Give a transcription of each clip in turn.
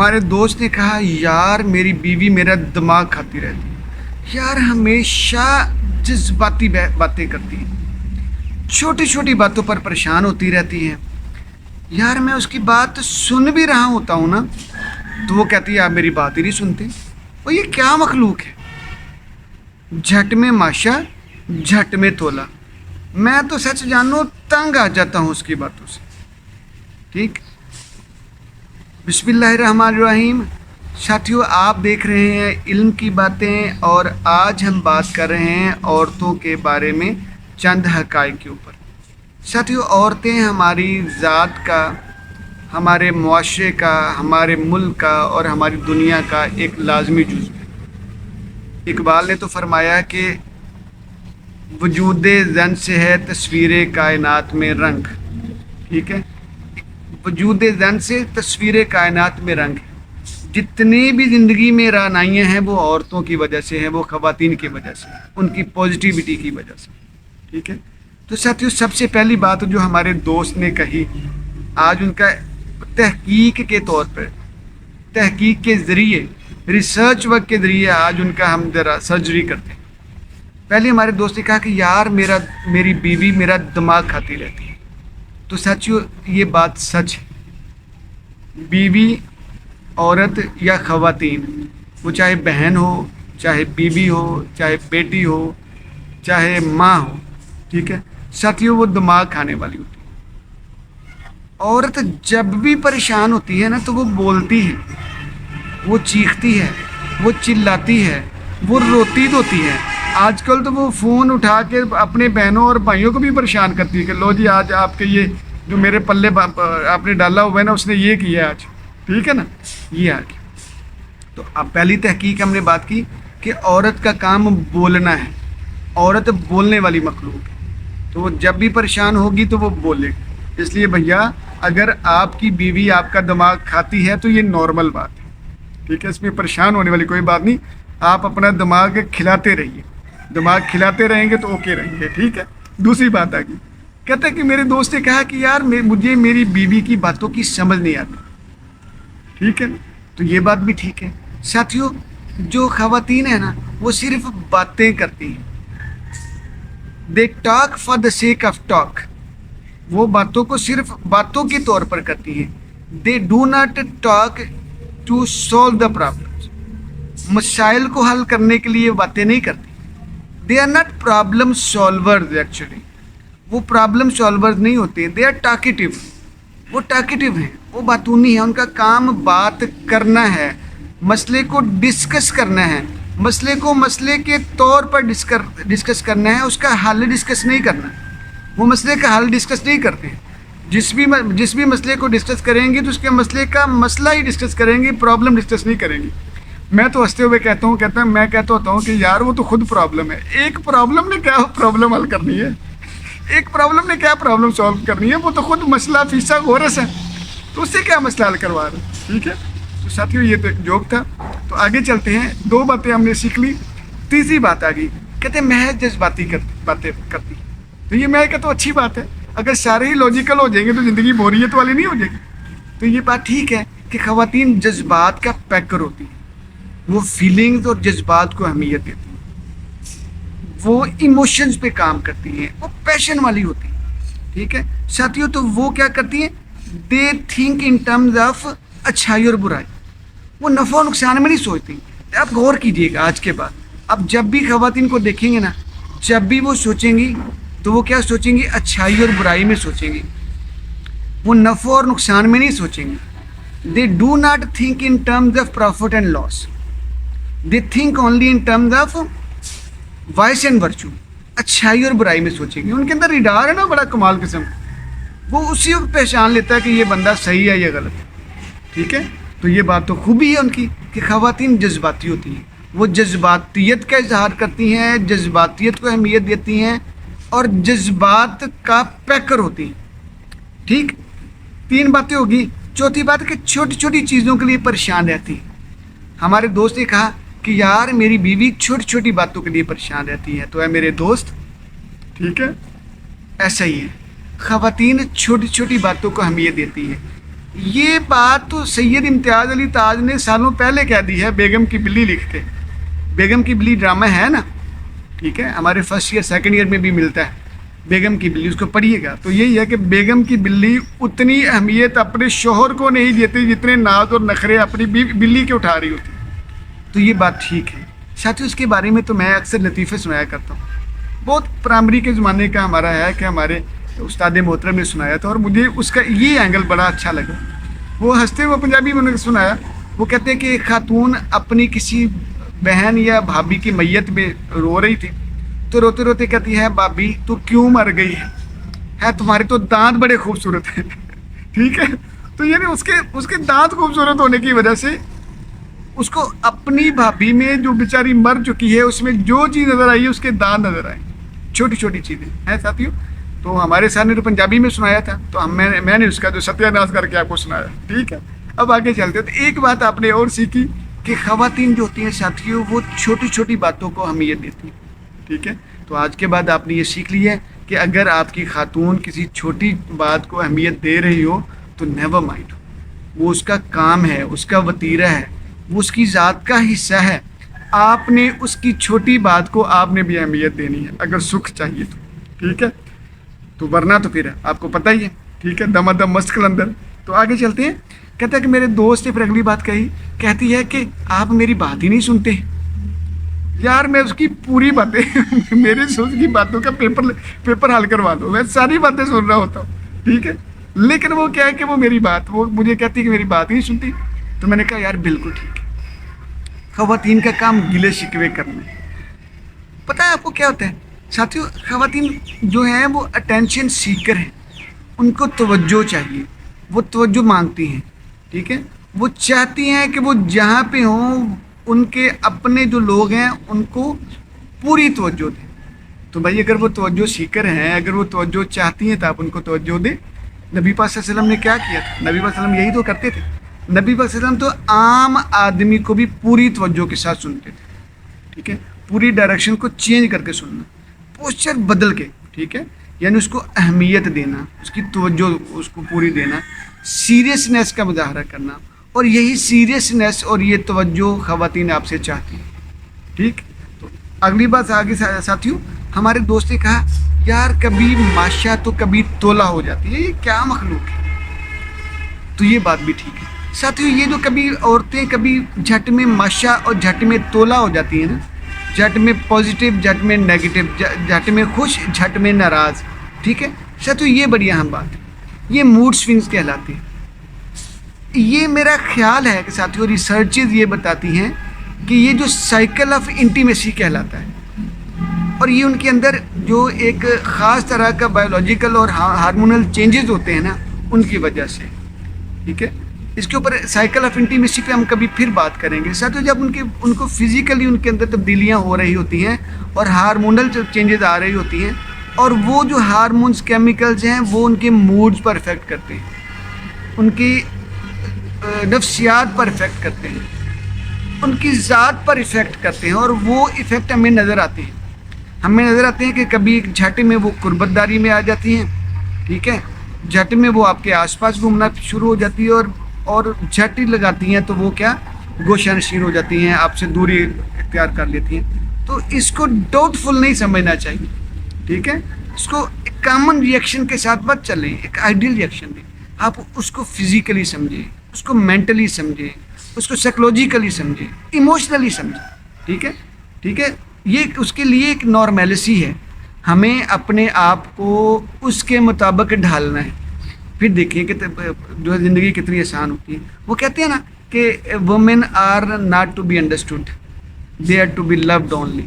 ہمارے دوست نے کہا یار میری بیوی میرا دماغ کھاتی رہتی ہے، یار ہمیشہ جذباتی باتیں کرتی ہیں، چھوٹی چھوٹی باتوں پر پریشان ہوتی رہتی ہیں، یار میں اس کی بات سن بھی رہا ہوتا ہوں نا تو وہ کہتی ہے آپ میری بات ہی نہیں سنتے۔ وہ یہ کیا مخلوق ہے، جھٹ میں ماشا جھٹ میں تولا۔ میں تو سچ جانو تنگ آ جاتا ہوں اس کی باتوں سے۔ ٹھیک، بسم اللہ الرحمن الرحیم۔ ساتھیو آپ دیکھ رہے ہیں علم کی باتیں، اور آج ہم بات کر رہے ہیں عورتوں کے بارے میں چند حقائق کے اوپر۔ ساتھیو عورتیں ہماری ذات کا، ہمارے معاشرے کا، ہمارے ملک کا اور ہماری دنیا کا ایک لازمی جزو ہے۔ اقبال نے تو فرمایا کہ وجود زن سے ہے تصویر کائنات میں رنگ۔ ٹھیک ہے، وجود زن سے تصویر کائنات میں رنگ ہے۔ جتنی بھی زندگی میں رعنائیاں ہیں وہ عورتوں کی وجہ سے ہیں، وہ خواتین کی وجہ سے، ان کی پازیٹیوٹی کی وجہ سے۔ ٹھیک ہے، تو ساتھیو سب سے پہلی بات جو ہمارے دوست نے کہی، آج ان کا تحقیق کے طور پر، تحقیق کے ذریعے، ریسرچ ورک کے ذریعے آج ان کا ہم ذرا سرجری کرتے ہیں۔ پہلے ہمارے دوست نے کہا کہ یار میری بیوی میرا دماغ کھاتی رہتی ہے۔ تو سچو یہ بات سچ ہے۔ بیوی، عورت یا خواتین، وہ چاہے بہن ہو، چاہے بیوی ہو، چاہے بیٹی ہو، چاہے ماں ہو، ٹھیک ہے ساتھیو، وہ دماغ کھانے والی ہوتی ہے۔ عورت جب بھی پریشان ہوتی ہے نا تو وہ بولتی ہے، وہ چیختی ہے، وہ چلاتی ہے، وہ روتی دھوتی ہے۔ آج کل تو وہ فون اٹھا کے اپنے بہنوں اور بھائیوں کو بھی پریشان کرتی ہے کہ لو جی آج آپ کے یہ جو میرے پلے آپ نے ڈالا ہوا ہے نا، اس نے یہ کیا آج، ٹھیک ہے نا، یہ آج۔ تو اب پہلی تحقیق ہم نے بات کی کہ عورت کا کام بولنا ہے، عورت بولنے والی مخلوق ہے، تو وہ جب بھی پریشان ہوگی تو وہ بولے گی۔ اس لیے بھیا اگر آپ کی بیوی آپ کا دماغ کھاتی ہے تو یہ نارمل بات ہے، ٹھیک ہے، اس میں پریشان ہونے والی کوئی بات نہیں۔ آپ اپنا دماغ کھلاتے رہیے، دماغ کھلاتے رہیں گے تو اوکے رہیں گے، ٹھیک ہے۔ دوسری بات آ گئی، کہتا ہے کہ میرے دوست نے کہا کہ یار مجھے میری بیوی کی باتوں کی سمجھ نہیں آتی، ٹھیک ہے نا، تو یہ بات بھی ٹھیک ہے۔ ساتھیو جو خواتین ہیں نا وہ صرف باتیں کرتی ہیں، they talk for the sake of talk, وہ باتوں کو صرف باتوں کے طور پر کرتی ہیں۔ They do not talk to solve the problem, مسائل کو حل کرنے کے لیے باتیں نہیں کرتی۔ They are not problem solvers, actually وہ پرابلم سالورز نہیں ہوتے، دے آر ٹاکیٹیو، وہ ٹاکیٹیو ہیں، وہ باتونی ہیں، ان کا کام بات کرنا ہے، مسئلے کو ڈسکس کرنا ہے، مسئلے کو مسئلے کے طور پر ڈسکس کرنا ہے، اس کا حل ڈسکس نہیں کرنا۔ وہ مسئلے کا حل ڈسکس نہیں کرتے ہیں، جس بھی مسئلے کو ڈسکس کریں گے تو اس کے مسئلے کا مسئلہ ہی ڈسکس کریں گے، پرابلم ڈسکس نہیں کریں گے۔ میں تو ہنستے ہوئے میں کہتا ہوتا ہوں کہ یار وہ تو خود پرابلم ہے، ایک پرابلم نے کیا پرابلم حل کرنی ہے، ایک پرابلم نے کیا پرابلم سالو کرنی ہے، وہ تو خود مسئلہ فیصہ غورس ہے، تو اس سے کیا مسئلہ حل کروا رہے ہیں، ٹھیک ہے۔ تو ساتھیو یہ تو ایک جوک تھا، تو آگے چلتے ہیں۔ دو باتیں ہم نے سیکھ لی، تیسری بات آ گئی، کہتے ہیں محض جذباتی باتیں کرتی، تو یہ میں کہتا ہوں اچھی بات ہے، اگر سارے ہی لاجیکل ہو جائیں گے تو زندگی بوریت والی نہیں ہو جائے گی۔ تو یہ بات ٹھیک ہے کہ خواتین جذبات کا پیکر ہوتی ہیں، وہ فیلنگز اور جذبات کو اہمیت دیتی ہیں، وہ ایموشنز پہ کام کرتی ہیں، وہ پیشن والی ہوتی ہیں، ٹھیک ہے ساتھیو۔ تو وہ کیا کرتی ہیں، they think in terms of اچھائی اور برائی، وہ نفع و نقصان میں نہیں سوچتی۔ آپ غور کیجئے گا آج کے بعد، اب جب بھی خواتین کو دیکھیں گے نا، جب بھی وہ سوچیں گی تو وہ کیا سوچیں گی، اچھائی اور برائی میں سوچیں گی، وہ نفع اور نقصان میں نہیں سوچیں گی۔ They do not think in terms of profit and loss, they think only in terms of vice and virtue, اچھائی اور برائی میں سوچیں گے۔ ان کے اندر ریڈار ہے نا بڑا کمال قسم، وہ اسی وقت پہچان لیتا ہے کہ یہ بندہ صحیح ہے یا غلط ہے، ٹھیک ہے۔ تو یہ بات تو خوبی ہے ان کی کہ خواتین جذباتی ہوتی ہیں، وہ جذباتیت کا اظہار کرتی ہیں، جذباتیت کو اہمیت دیتی ہیں اور جذبات کا پیکر ہوتی ہیں، ٹھیک۔ تین باتیں ہوگی، چوتھی بات کہ چھوٹی چھوٹی چیزوں کے لیے پریشان رہتی ہیں۔ ہمارے دوست نے کہا کہ یار میری بیوی چھوٹی چھوٹی باتوں کے لیے پریشان رہتی ہے، تو اے میرے دوست، ٹھیک ہے ایسا ہی ہے، خواتین چھوٹی چھوٹی باتوں کو اہمیت دیتی ہے، یہ بات تو سید امتیاز علی تاج نے سالوں پہلے کہہ دی ہے بیگم کی بلی لکھ کے. بیگم کی بلی ڈرامہ ہے نا, ٹھیک ہے, ہمارے فرسٹ ایئر سیکنڈ ایئر میں بھی ملتا ہے بیگم کی بلی, اس کو پڑھیے گا. تو یہی ہے کہ بیگم کی بلی اتنی اہمیت اپنے شوہر کو نہیں دیتی جتنے ناز اور نخرے اپنی بلی کے اٹھا رہی ہوتی. تو یہ بات ٹھیک ہے ساتھیوں. اس کے بارے میں تو میں اکثر لطیفے سنایا کرتا ہوں. بہت پرائمری کے زمانے کا ہمارا ہے کہ ہمارے استاد محترم نے سنایا تھا, اور مجھے اس کا یہ اینگل بڑا اچھا لگا. وہ ہنستے ہوئے پنجابی میں نے سنایا. وہ کہتے ہیں کہ ایک خاتون اپنی کسی بہن یا بھابھی کی میت میں رو رہی تھی, تو روتے روتے کہتی ہے, بھابھی تو کیوں مر گئی ہے, تمہارے تو دانت بڑے خوبصورت ہیں. ٹھیک ہے, تو یعنی اس کے دانت خوبصورت ہونے کی وجہ سے اس کو اپنی بھابھی میں جو بیچاری مر چکی ہے اس میں جو چیز نظر آئی ہے اس کے دانت نظر آئے. چھوٹی چھوٹی چیزیں ہیں ساتھیوں. تو ہمارے سر نے تو پنجابی میں سنایا تھا, تو میں نے اس کا جو ستیہ ناش کر کے آپ کو سنایا. ٹھیک ہے, اب آگے چلتے. تو ایک بات آپ نے اور سیکھی کہ خواتین جو ہوتی ہیں ساتھیوں وہ چھوٹی چھوٹی باتوں کو اہمیت دیتی ہیں. ٹھیک ہے, تو آج کے بعد آپ نے یہ سیکھ لی ہے کہ اگر آپ کی خاتون کسی چھوٹی بات کو اہمیت دے رہی ہو تو نیور مائنڈ, وہ اس کا کام ہے, اس کا وتیرہ ہے, وہ اس کی ذات کا حصہ ہے. آپ نے اس کی چھوٹی بات کو آپ نے بھی اہمیت دینی ہے اگر سکھ چاہیے تو. ٹھیک ہے, تو ورنہ تو پھر آپ کو پتہ ہی ہے. ٹھیک ہے, دم دم مست کلندر. تو آگے چلتے ہیں. کہتا ہے کہ میرے دوست نے پھر اگلی بات کہی, کہتی ہے کہ آپ میری بات ہی نہیں سنتے. یار میں اس کی پوری باتیں میری سوچ کی باتوں کا پیپر حل کروا دو, میں ساری باتیں سن رہا ہوتا ہوں. ٹھیک ہے, لیکن وہ کیا ہے کہ وہ میری بات, وہ مجھے کہتی ہے کہ میری بات ہی نہیں سنتی. تو میں نے کہا یار بالکل ٹھیک ہے, خواتین کا کام گلے شکوے کرنا. پتہ ہے آپ کو کیا ہوتا ہے ساتھیوں, خواتین جو ہیں وہ اٹینشن سیکر ہیں. ان کو توجہ چاہیے, وہ توجہ مانگتی ہیں. ٹھیک ہے, وہ چاہتی ہیں کہ وہ جہاں پہ ہوں ان کے اپنے جو لوگ ہیں ان کو پوری توجہ دیں. تو بھائی اگر وہ توجہ سیکر ہیں, اگر وہ توجہ چاہتی ہیں تو آپ ان کو توجہ دیں. نبی پاک صلی اللہ علیہ وسلم نے کیا کیا تھا؟ نبی پاک صلی اللہ علیہ وسلم یہی تو کرتے تھے. نبی پاک صلی اللہ علیہ وسلم تو عام آدمی کو بھی پوری توجہ کے ساتھ سنتے تھے. ٹھیک ہے, پوری ڈائریکشن کو چینج کر کے سننا, پوسچر بدل کے. ٹھیک ہے, یعنی اس کو اہمیت دینا, اس کی توجہ اس کو پوری دینا, سیریسنیس کا مظاہرہ کرنا. اور یہی سیریسنیس اور یہ توجہ خواتین آپ سے چاہتی ہیں. ٹھیک, تو اگلی بات آگے ساتھیوں, ہمارے دوست نے کہا یار کبھی ماشا تو کبھی تولا ہو جاتی ہے, یہ کیا مخلوق ہے. تو یہ بات بھی ٹھیک ہے ساتھیوں. یہ جو کبھی عورتیں کبھی جھٹ میں ماشا اور جھٹ میں تولا ہو جاتی ہیں نا, جھٹ میں پازیٹیو جھٹ میں نیگیٹو, جھٹ میں خوش جھٹ میں ناراض. ٹھیک ہے ساتھیوں, یہ بڑی اہم بات ہے. یہ موڈ سوئنگز کہلاتے ہیں. یہ میرا خیال ہے کہ ساتھیوں ریسرچز یہ بتاتی ہیں کہ یہ جو سائیکل آف انٹیمیسی کہلاتا ہے, اور یہ ان کے اندر جو ایک خاص طرح کا بایولوجیکل اور ہارمونل چینجز ہوتے ہیں نا ان کی وجہ سے. ٹھیک ہے, اس کے اوپر سائیکل آف انٹیمیسی پہ ہم کبھی پھر بات کریں گے ساتھیوں. جب ان کو فزیکلی ان کے اندر تبدیلیاں ہو رہی ہوتی ہیں اور ہارمونل چینجز آ رہی ہوتی ہیں, اور وہ جو ہارمونز کیمیکلز ہیں وہ ان کے موڈز پر افیکٹ کرتے ہیں, ان کی نفسیات پر افیکٹ کرتے ہیں, ان کی ذات پر افیکٹ کرتے ہیں, اور وہ افیکٹ ہمیں نظر آتے ہیں. ہمیں نظر آتے ہیں کہ کبھی ایک جھٹ میں وہ قربت داری میں آ جاتی ہیں. ٹھیک ہے, جھٹ میں وہ آپ کے آس پاس گھومنا شروع ہو جاتی ہے, اور جھٹ ہی لگاتی ہیں تو وہ کیا گوشہ نشین ہو جاتی ہیں, آپ سے دوری اختیار کر لیتی ہیں. تو اس کو ڈاؤٹ فل نہیں سمجھنا چاہیے. ٹھیک ہے, اس کو ایک کامن ریئیکشن کے ساتھ مت چلیں, ایک آئیڈیل ریئیکشن دیں. آپ اس کو فزیکلی سمجھیں, اس کو مینٹلی سمجھیں, اس کو سائیکولوجیکلی سمجھیں, ایموشنلی سمجھیں. ٹھیک ہے, ٹھیک ہے, یہ اس کے لیے ایک نارمیلسی ہے. ہمیں اپنے آپ کو اس کے مطابق ڈھالنا ہے. پھر دیکھیں کہ جو زندگی کتنی آسان ہوتی ہے. وہ کہتے ہیں نا کہ women are not to be understood, they are to be loved only.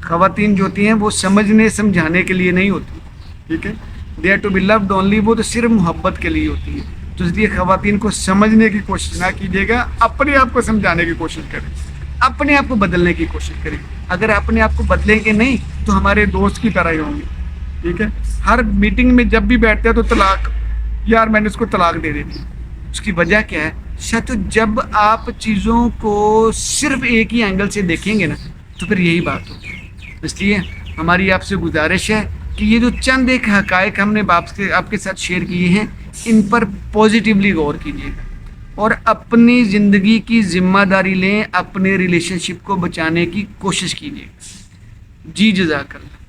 خواتین جو ہوتی ہیں وہ سمجھنے سمجھانے کے لیے نہیں ہوتی. ٹھیک ہے, they are to be loved only, وہ تو صرف محبت کے لیے ہوتی ہیں. تو اس لیے خواتین کو سمجھنے کی کوشش نہ کیجیے گا, اپنے آپ کو سمجھانے کی کوشش کریں, اپنے آپ کو بدلنے کی کوشش کریں. اگر اپنے آپ کو بدلیں گے نہیں تو ہمارے دوست کی طرح ہی ہوں گے. ٹھیک ہے, ہر میٹنگ میں جب بھی بیٹھتے ہیں تو طلاق, یار میں نے اس کو طلاق دے دی تھی. اس کی وجہ کیا ہے شاید, جب آپ چیزوں کو صرف ایک ہی اینگل سے دیکھیں گے نا تو پھر یہی بات ہوگی. اس لیے ہماری آپ سے گزارش ہے کہ یہ جو چند ایک حقائق ہم نے آپ کے ساتھ شیئر کیے ہیں, ان پر پازیٹیولی غور کیجیے گا اور اپنی زندگی کی ذمہ داری لیں، اپنے ریلیشن شپ کو بچانے کی کوشش کیجیے. جی جزاک اللہ.